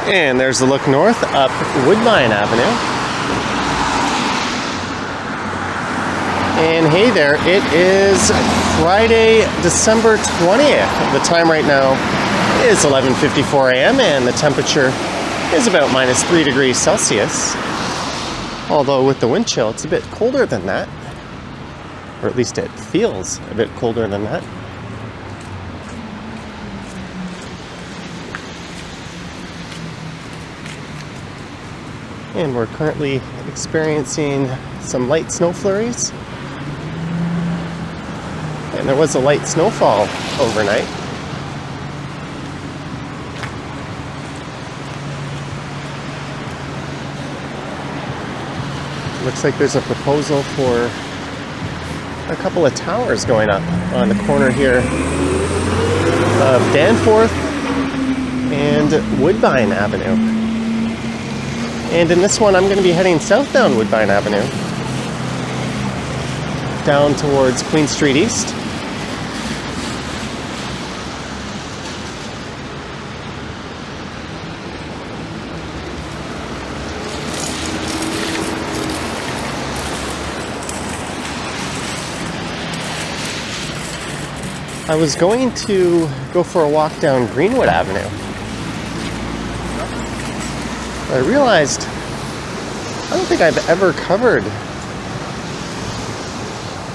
And there's a look north up Woodbine Avenue. And hey there, it is Friday, December 20th. The time right now is 11:54 a.m. and the temperature is about -3 degrees Celsius. Although with the wind chill, it's a bit colder than that. Or at least it feels a bit colder than that. And we're currently experiencing some light snow flurries. And there was a light snowfall overnight. Looks like there's a proposal for a couple of towers going up on the corner here of Danforth and Woodbine Avenue. And in this one, I'm going to be heading south down Woodbine Avenue, down towards Queen Street East. I was going to go for a walk down Greenwood Avenue. I realized I don't think I've ever covered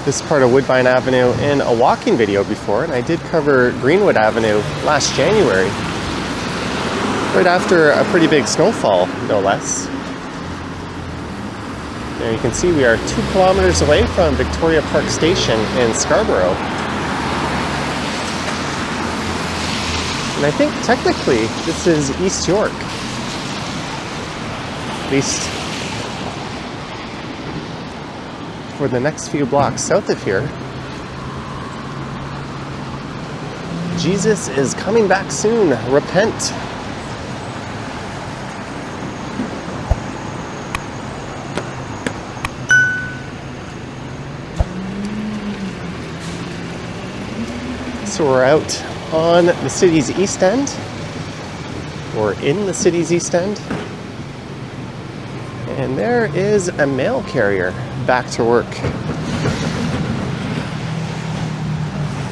this part of Woodbine Avenue in a walking video before, and I did cover Greenwood Avenue last January, right after a pretty big snowfall, no less. There you can see we are 2 kilometers away from Victoria Park Station in Scarborough. And I think technically this is East York. At least for the next few blocks south of here. Jesus is coming back soon. Repent. So we're out on the city's east end, or in the city's east end, and there is a mail carrier back to work.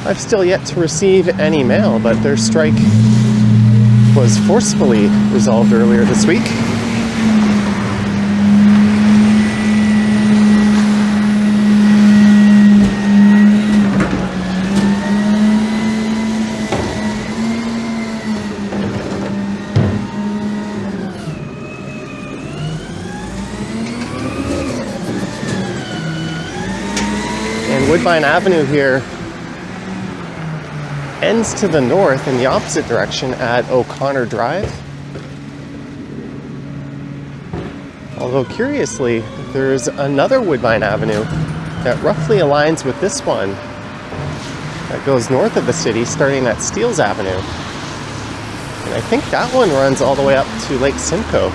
I've still yet to receive any mail, but their strike was forcefully resolved earlier this week. Woodbine Avenue here ends to the north in the opposite direction at O'Connor Drive. Although curiously, there's another Woodbine Avenue that roughly aligns with this one that goes north of the city, starting at Steeles Avenue. And I think that one runs all the way up to Lake Simcoe.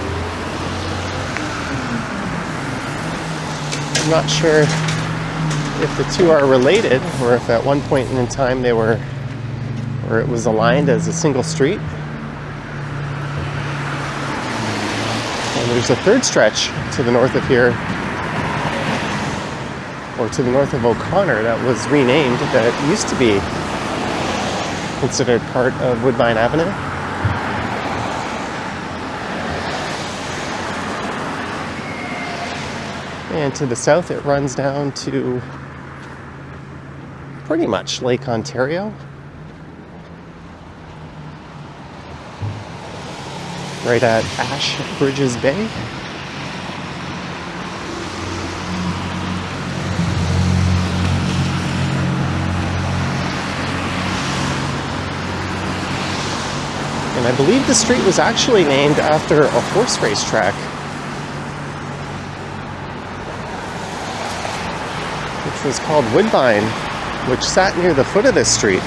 I'm not sure if the two are related, or if at one point in time they were, or it was aligned as a single street. And there's a third stretch to the north of here, or to the north of O'Connor, that was renamed, that used to be considered part of Woodbine Avenue. And to the south it runs down to pretty much Lake Ontario. Right at Ash Bridges Bay. And I believe the street was actually named after a horse race track, which was called Woodbine, which sat near the foot of this street.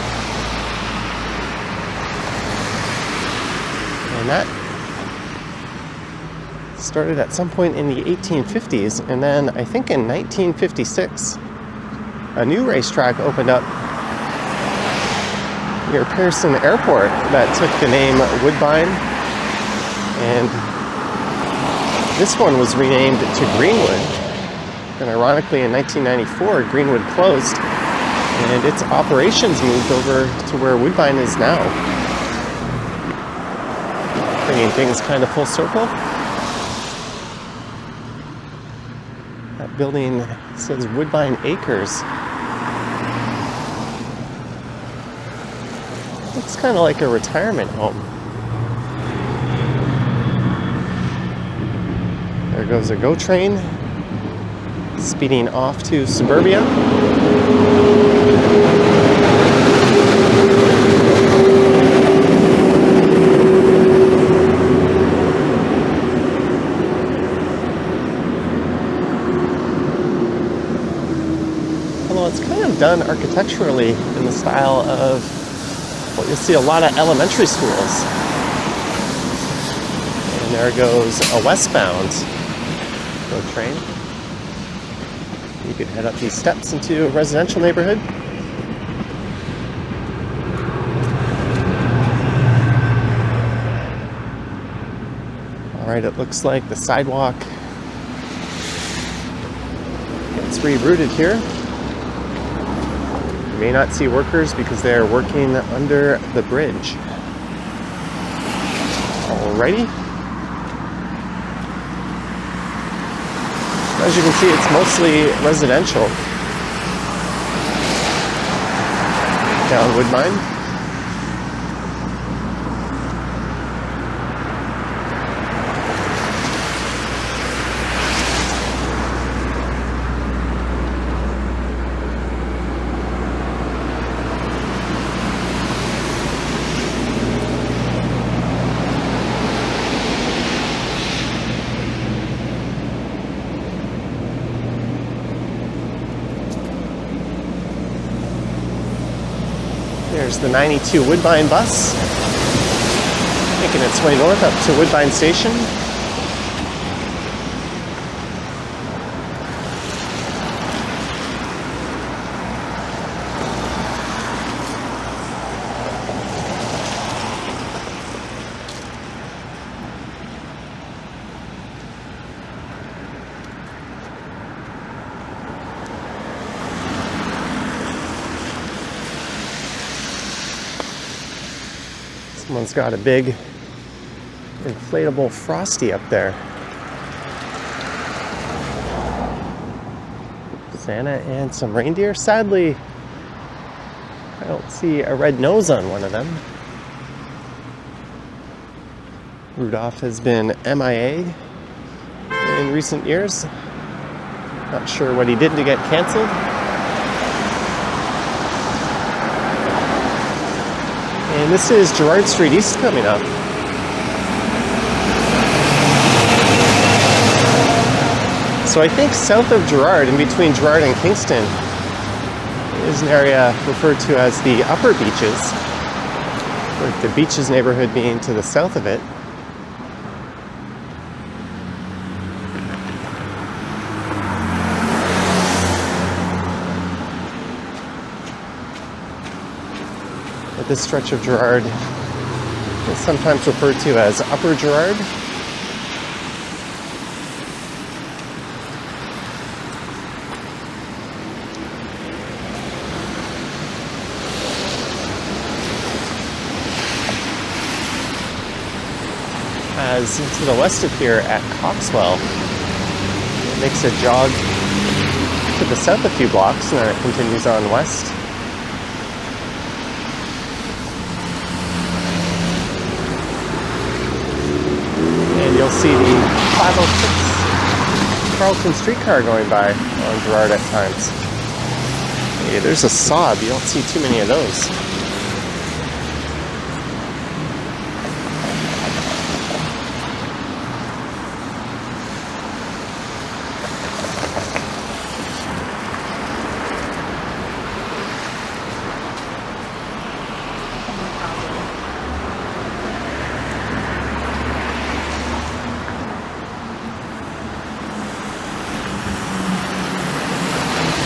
And that started at some point in the 1850s, and then I think in 1956, a new racetrack opened up near Pearson Airport that took the name Woodbine And this one was renamed to Greenwood. And ironically, in 1994, Greenwood closed, and its operations moved over to where Woodbine is now. Bringing things kind of full circle. That building says Woodbine Acres. Looks kind of like a retirement home. There goes a GO train, speeding off to suburbia. Although it's kind of done architecturally in the style of what you'll see a lot of elementary schools. And there goes a westbound GO train. You could head up these steps into a residential neighborhood. All right, it looks like the sidewalk gets rerouted here. You may not see workers because they are working under the bridge. Alrighty. As you can see, it's mostly residential down Woodbine. There's the 92 Woodbine bus, making its way north up to Woodbine Station. Someone's got a big inflatable Frosty up there. Santa and some reindeer. Sadly, I don't see a red nose on one of them. Rudolph has been MIA in recent years. Not sure what he did to get canceled. And this is Gerrard Street East coming up. So I think south of Gerrard, in between Gerrard and Kingston, is an area referred to as the Upper Beaches, with the Beaches neighborhood being to the south of it. This stretch of Gerrard is sometimes referred to as Upper Gerrard. As to the west of here at Coxwell, it makes a jog to the south a few blocks, and then it continues on west. You'll see the 506 Carlton streetcar going by on Gerrard at times. Hey, there's a Saab. You don't see too many of those.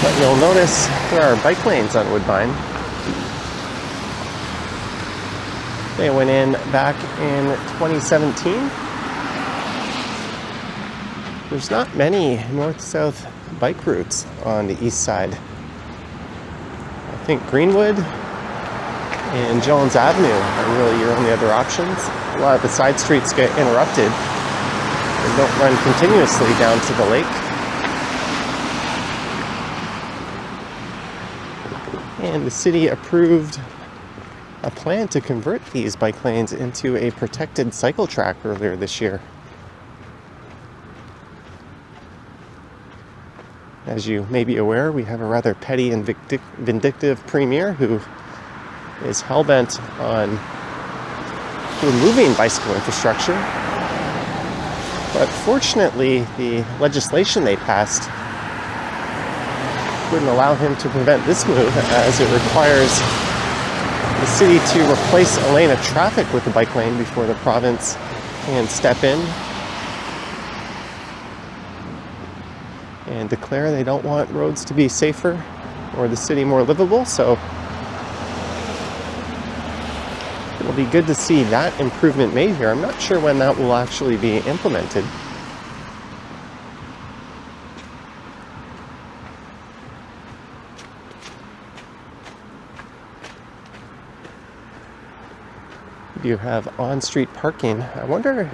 But you'll notice there are bike lanes on Woodbine. They went in back in 2017. There's not many north-south bike routes on the east side. I think Greenwood and Jones Avenue are really your only other options. A lot of the side streets get interrupted and don't run continuously down to the lake. And the city approved a plan to convert these bike lanes into a protected cycle track earlier this year. As you may be aware, we have a rather petty and vindictive premier who is hell-bent on removing bicycle infrastructure. But fortunately, the legislation they passed wouldn't allow him to prevent this move, as it requires the city to replace a lane of traffic with a bike lane before the province can step in and declare they don't want roads to be safer or the city more livable. So it'll be good to see that improvement made here. I'm not sure when that will actually be implemented. You have on-street parking. I wonder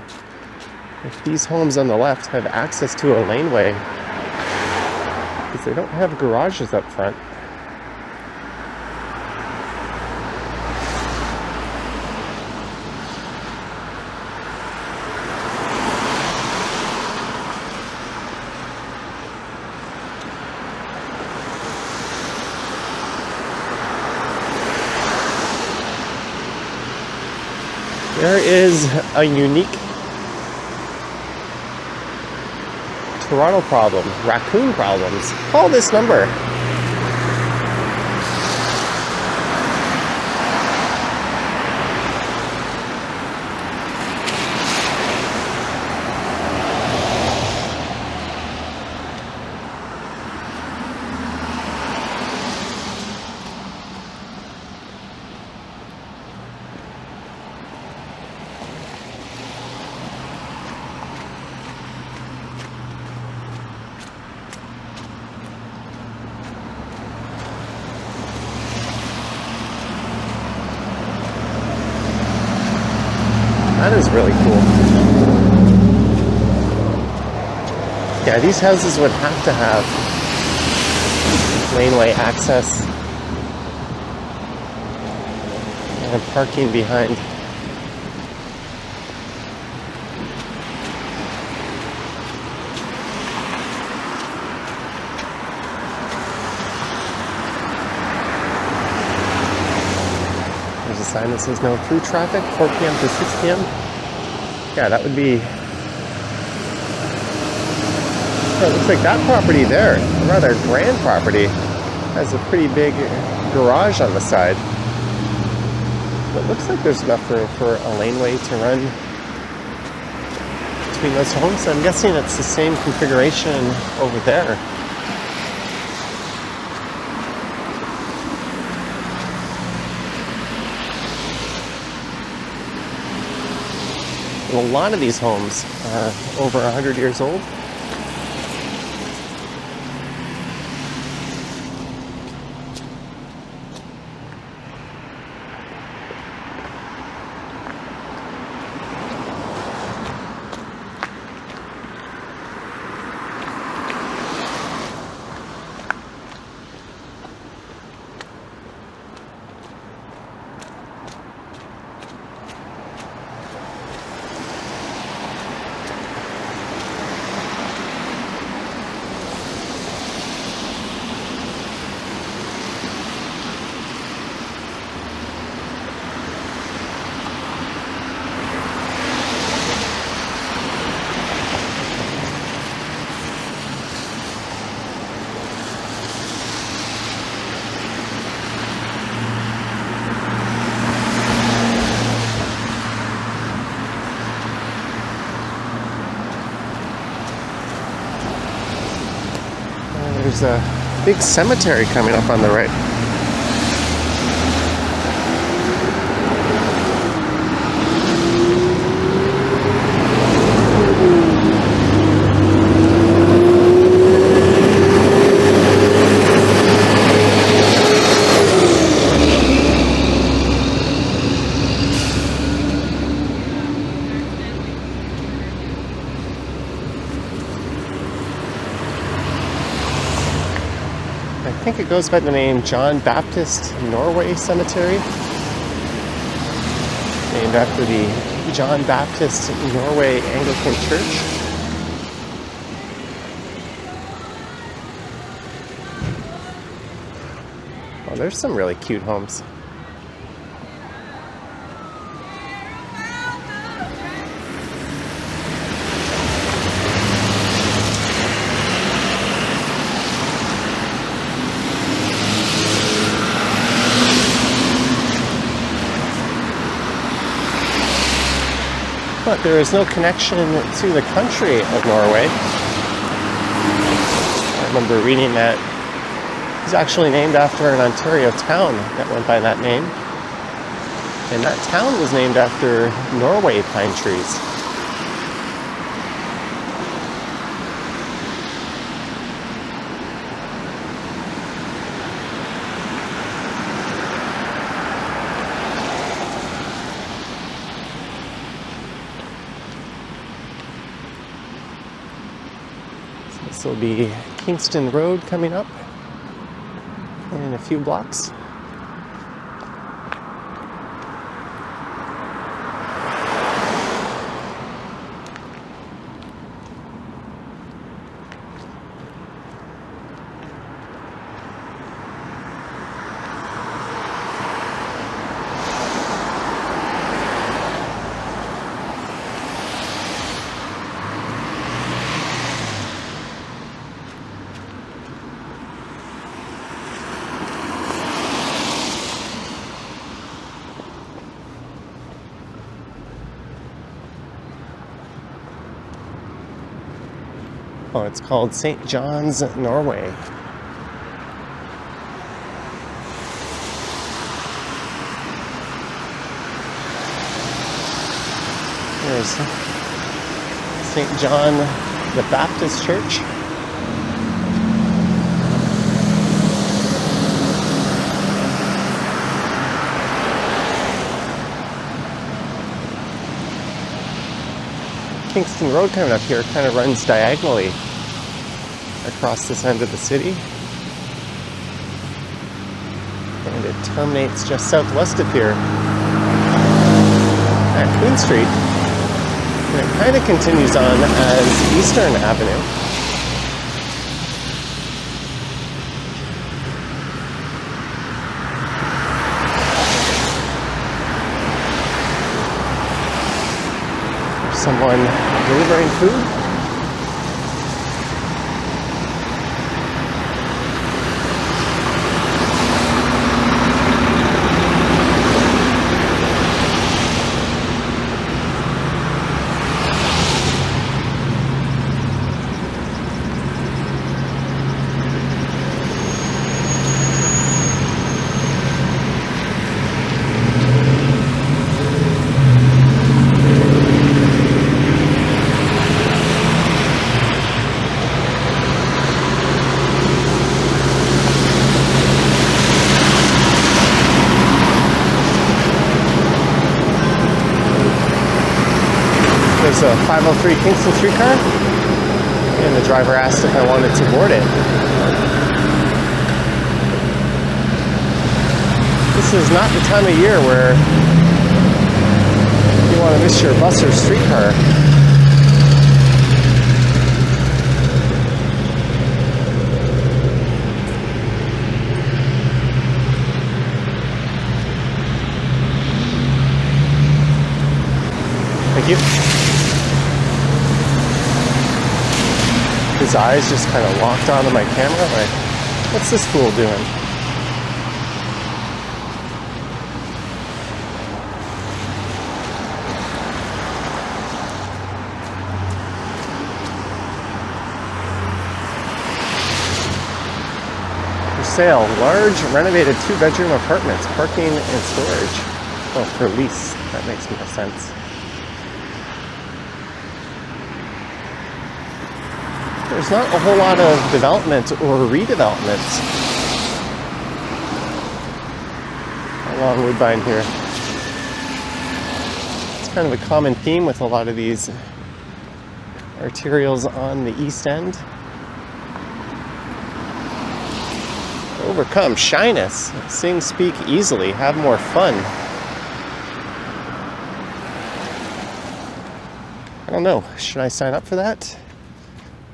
if these homes on the left have access to a laneway, because they don't have garages up front. There is a unique Toronto problem, raccoon problems. Call this number. That is really cool. Yeah, these houses would have to have laneway access and parking behind. There's a sign that says no through traffic, 4 p.m. to 6 p.m. Yeah, that would be... Oh, it looks like that property there, a rather grand property, has a pretty big garage on the side. But it looks like there's enough room for a laneway to run between those homes. I'm guessing it's the same configuration over there. A lot of these homes are over 100 years old. There's a big cemetery coming up on the right. I think it goes by the name John Baptist Norway Cemetery, named after the John Baptist Norway Anglican Church. Oh, there's some really cute homes. But there is no connection to the country of Norway. I remember reading that it's actually named after an Ontario town that went by that name. And that town was named after Norway pine trees. This will be Kingston Road coming up in a few blocks. Oh, it's called St. John's, Norway. There's St. John the Baptist Church. Kingston Road coming up here kind of runs diagonally across this end of the city. And it terminates just southwest of here at Queen Street. And it kind of continues on as Eastern Avenue. There's someone delivering food. There's a 503 Kingston streetcar, and the driver asked if I wanted to board it. This is not the time of year where you want to miss your bus or streetcar. Thank you. His eyes just kind of locked onto my camera, like, what's this fool doing? For sale, large renovated 2-bedroom apartments, parking and storage. Oh, for lease, that makes more sense. There's not a whole lot of development or redevelopment along Woodbine here. It's kind of a common theme with a lot of these arterials on the east end. Overcome shyness. Sing, speak easily. Have more fun. I don't know. Should I sign up for that?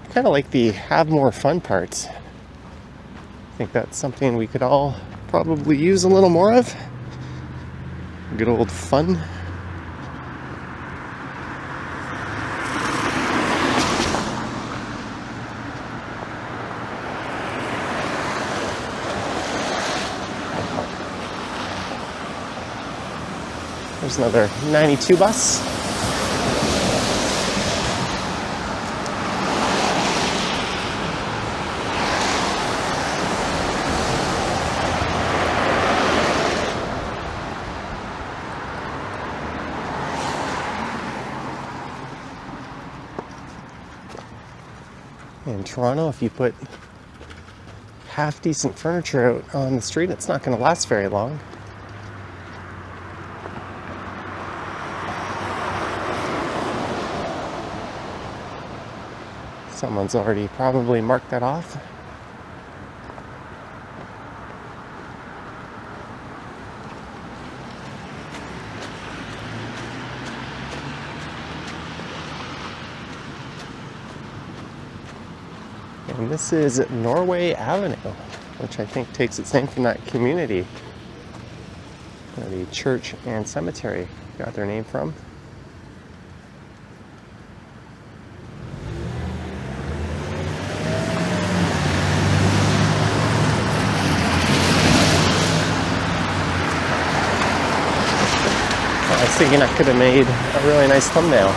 I kind of like the have more fun parts. I think that's something we could all probably use a little more of. Good old fun. There's another 92 bus. In Toronto, if you put half decent furniture out on the street, it's not going to last very long. Someone's already probably marked that off. And this is Norway Avenue, which I think takes its name from that community where the church and cemetery got their name from. I was thinking I could have made a really nice thumbnail.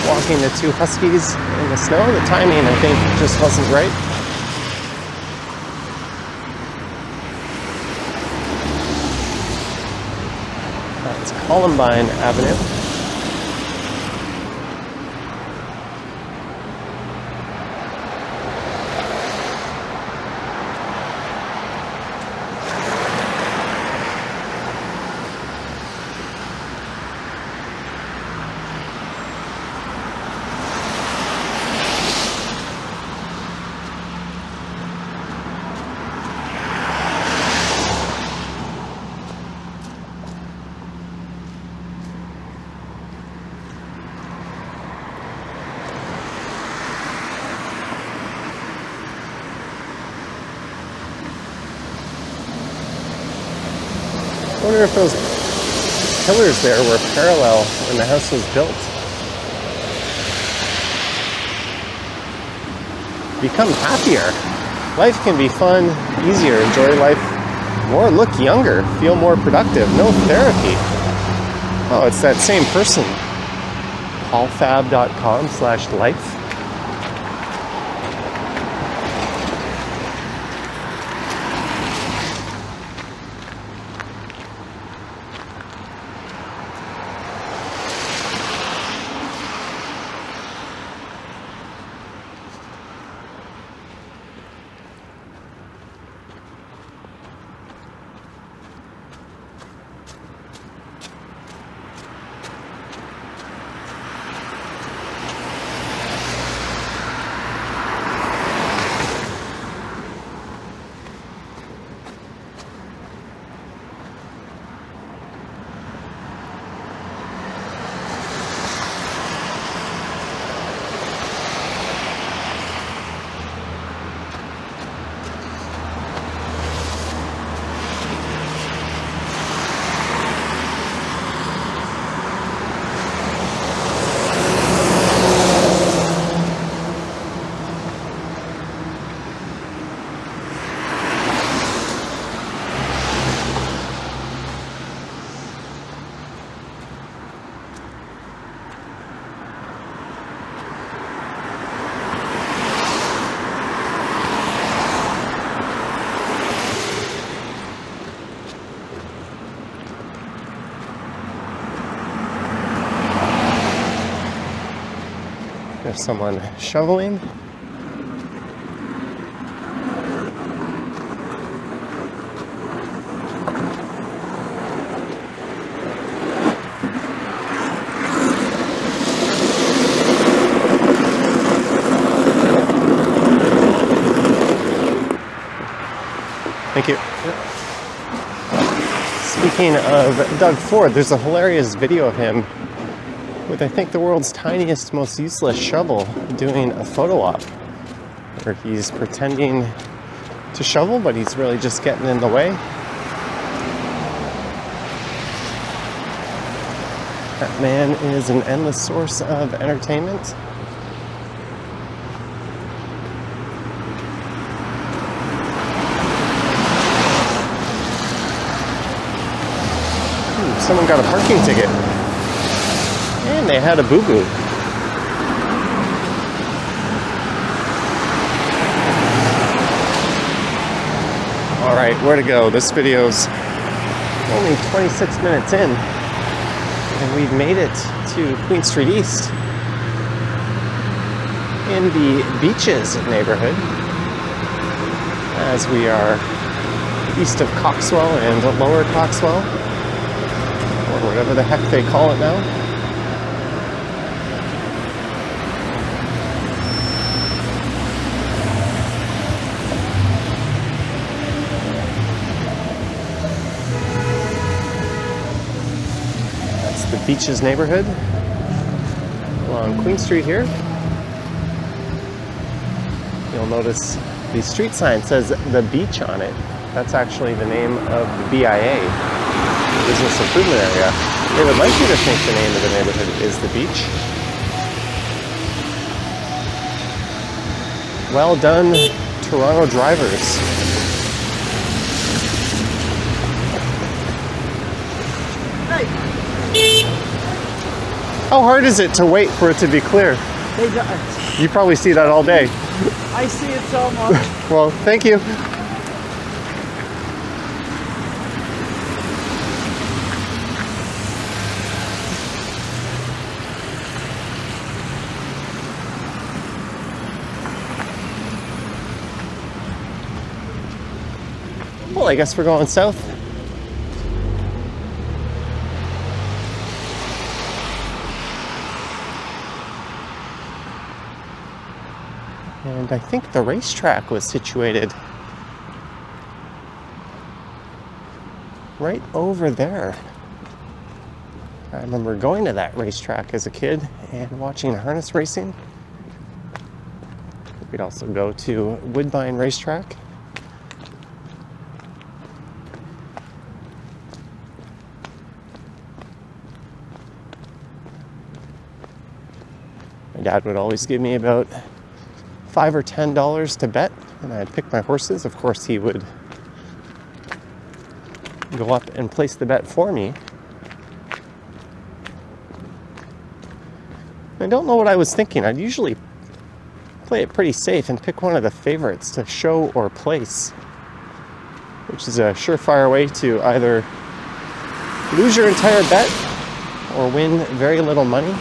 Walking the two huskies in the snow. The timing, I think, just wasn't right. That's Woodbine Avenue. I wonder if those pillars there were parallel when the house was built. Become happier. Life can be fun, easier, enjoy life more, look younger, feel more productive, no therapy. Oh, it's that same person. paulfab.com/life. There's someone shoveling. Thank you. Speaking of Doug Ford, there's a hilarious video of him with, I think, the world's tiniest, most useless shovel doing a photo op where he's pretending to shovel, but he's really just getting in the way. That man is an endless source of entertainment. Someone got a parking ticket. And they had a boo-boo. Alright, where to go? This video's only 26 minutes in. And we've made it to Queen Street East. In the Beaches neighborhood. As we are east of Coxwell and Lower Coxwell. Or whatever the heck they call it now. That's the Beaches neighborhood along Queen Street here. You'll notice the street sign says The Beach on it. That's actually the name of the BIA. Business Improvement Area. They would like you to think the name of the neighborhood is The Beach. Well done, Toronto drivers. How hard is it to wait for it to be clear? You probably see that all day. I see it so much. Well, thank you. Well, I guess we're going south. And I think the racetrack was situated right over there. I remember going to that racetrack as a kid and watching harness racing. We'd also go to Woodbine Racetrack. My dad would always give me about $5 or $10 to bet, and I'd pick my horses. Of course, he would go up and place the bet for me. I don't know what I was thinking. I'd usually play it pretty safe and pick one of the favorites to show or place, which is a surefire way to either lose your entire bet or win very little money.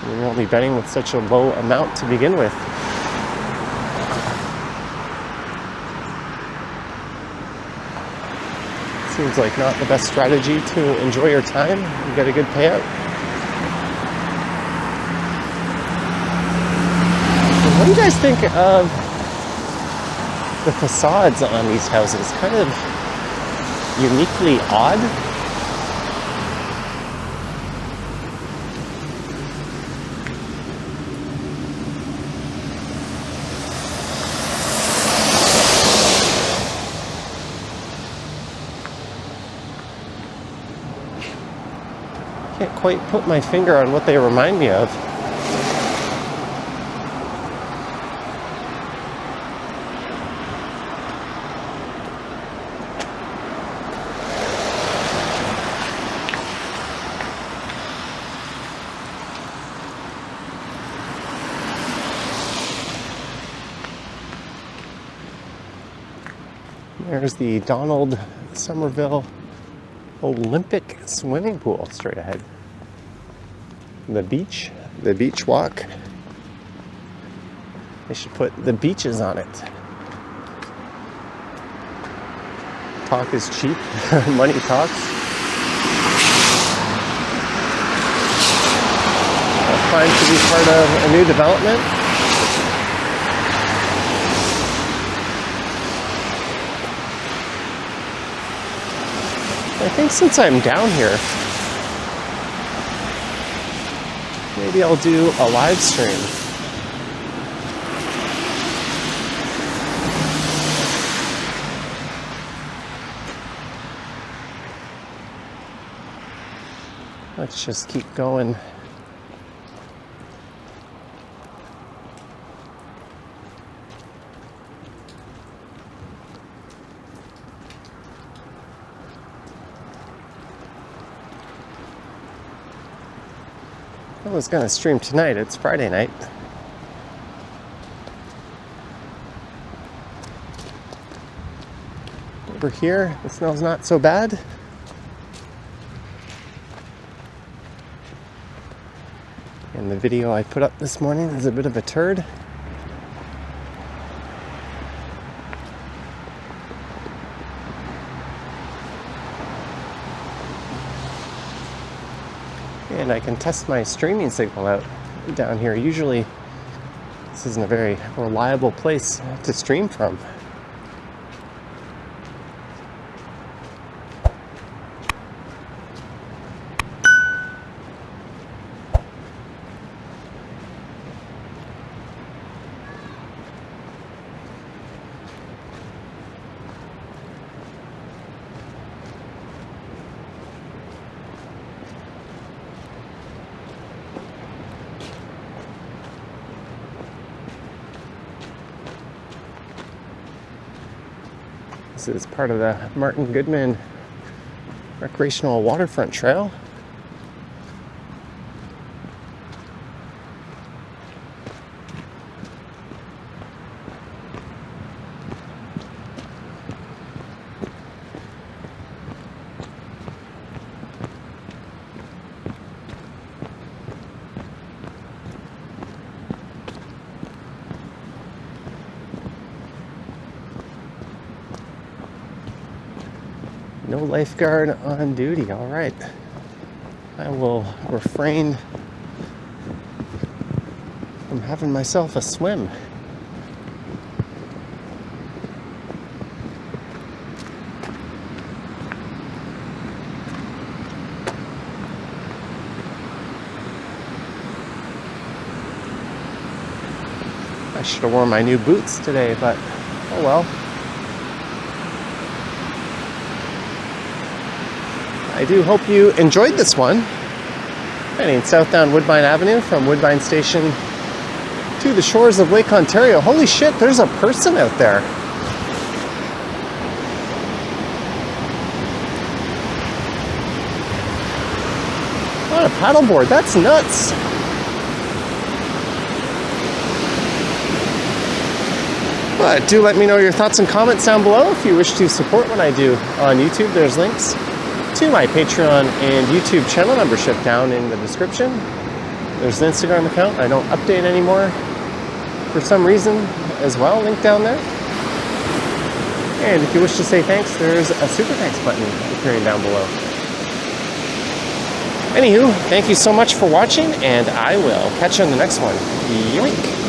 You're only betting with such a low amount to begin with. Seems like not the best strategy to enjoy your time and get a good payout. What do you guys think of the facades on these houses? Kind of uniquely odd. Can't quite put my finger on what they remind me of. There's the Donald Somerville Olympic swimming pool straight ahead. The beach walk. They should put the beaches on it. Talk is cheap. Money talks. Fine to be part of a new development. I think since I'm down here, maybe I'll do a live stream. Let's just keep going. I was gonna stream tonight, it's Friday night. Over here, the snow's not so bad. And the video I put up this morning is a bit of a turd. And I can test my streaming signal out down here. Usually this isn't a very reliable place to stream from. This is part of the Martin Goodman Recreational Waterfront Trail. No lifeguard on duty. All right. I will refrain from having myself a swim. I should have worn my new boots today, but oh well. I do hope you enjoyed this one. Heading south down Woodbine Avenue from Woodbine Station to the shores of Lake Ontario. Holy shit, there's a person out there. On a paddleboard, that's nuts. But do let me know your thoughts and comments down below. If you wish to support what I do on YouTube, there's links to my Patreon and YouTube channel membership down in the description. There's an Instagram account I don't update anymore for some reason as well, link down there. And if you wish to say thanks, there's a super thanks button appearing down below. Anywho, thank you so much for watching, and I will catch you on the next one. Yoink!